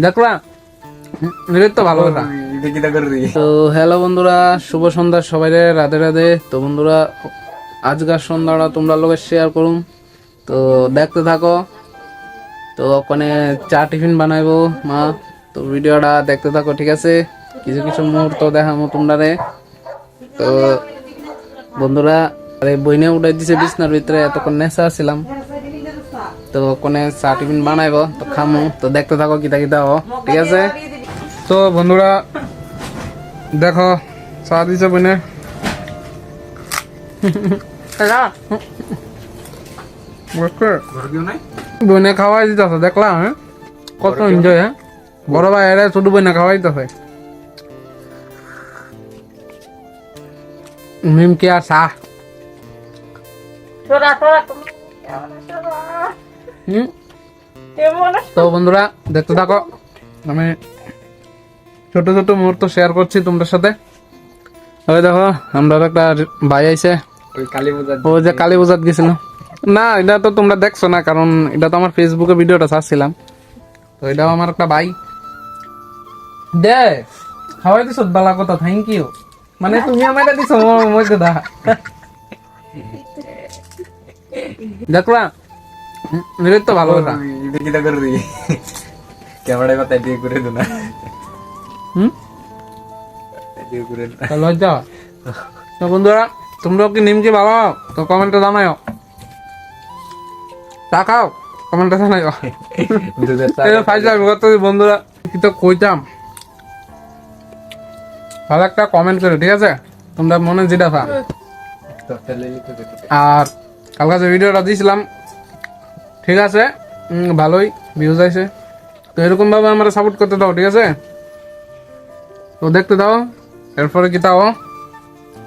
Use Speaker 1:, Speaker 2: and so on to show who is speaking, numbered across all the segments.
Speaker 1: দেখলা তো ভালো কথা। তো হ্যালো বন্ধুরা, শুভ সন্ধ্যা সবাই, রাধে রাধে। তো বন্ধুরা, আজকের সন্ধ্যাটা তোমরা লোকের শেয়ার করুন, তো দেখতে থাকো। তো ওখানে চা টিফিন বানাইবো মা, তো ভিডিওটা দেখতে থাকো, ঠিক আছে? কিছু কিছু মুহূর্ত দেখামো তোমরা রে। তো বন্ধুরা, আরে বইনে উঠাই দিছে বিছনার ভিতরে, এতক্ষণ নেশা ছিলাম। তো ওখানে চা টিফিন বানাইবো, তো খামু, তো দেখতে থাকো কিতা কিতা ও, ঠিক আছে? তো বন্ধুরা দেখো, চা দিছে বইনে। বইনে খাওয়াই দিতেছে, দেখলাম হ্যাঁ, কত এনজয়। হ্যাঁ, বড় ভাই এরা ছোট বইনে খাওয়াই দিতেছে নিমকি আর চা। তো বন্ধুরা দেখতে থাকো, আমি ছোট ছোট মুহূর্ত শেয়ার করছি তোমাদের সাথে। ওই দেখো, আমরা একটা ভাই আইছে, ও যে কালী পূজাত গেছিল না, এটা তো তোমরা দেখছো না, কারণ এটা তো আমার ফেসবুকে ভিডিওটা ছাড়ছিলাম। তো এটাও আমার একটা ভাই দে খাওয়াই দিছ, বালা কথা, থ্যাংক ইউ। মানে তুমি আমাকে দিছো মধ্যে দা, দেখলা তো ভালো কথা।
Speaker 2: ক্যামেরায় কথা দিয়ে করে দো না।
Speaker 1: লজ্জা। তো বন্ধুরা, তোমরাও কি নিমকি ভালো, তো কমেন্টে জানাও। চা খাও, কমেন্টে জানাও। বন্ধুরা কি তো কইতাম, ভালো একটা কমেন্ট করে, ঠিক আছে? তোমরা মনে যেটা থা। আর কালকে যে ভিডিওটা দিয়েছিলাম, ঠিক আছে, ভালোই ভিউজ আছে। তো এরকম ভাবে আমরা সাপোর্ট করতে দাও, ঠিক আছে? তো দেখতে দাও, এরপরে কি তাও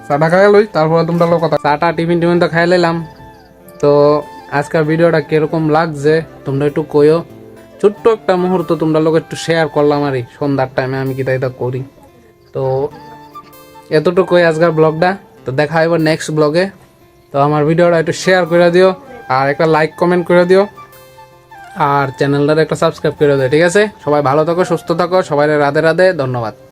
Speaker 1: চাটা খাই লই, তারপরে তোমরা লোক কথা। চাটা টিফিন টিফিন তো খাই লাইলাম। তো আজকের ভিডিওটা কিরকম লাগছে তোমরা একটু কইও। ছোট্ট একটা মুহূর্ত তোমরা লোক একটু শেয়ার করলাম আর সন্ধ্যার টাইমে আমি কি তাই করি। তো এতটুকুই আজকের ব্লগটা। তো দেখা হইব নেক্সট ব্লগে। তো আমার ভিডিওটা একটু শেয়ার করে দিও, আর একটা লাইক কমেন্ট করে দিও, আর চ্যানেলটা একটা সাবস্ক্রাইব করে দিও, ঠিক আছে? সবাই ভালো থাকো, সুস্থ থাকো, সবাই রাধে রাধে, ধন্যবাদ।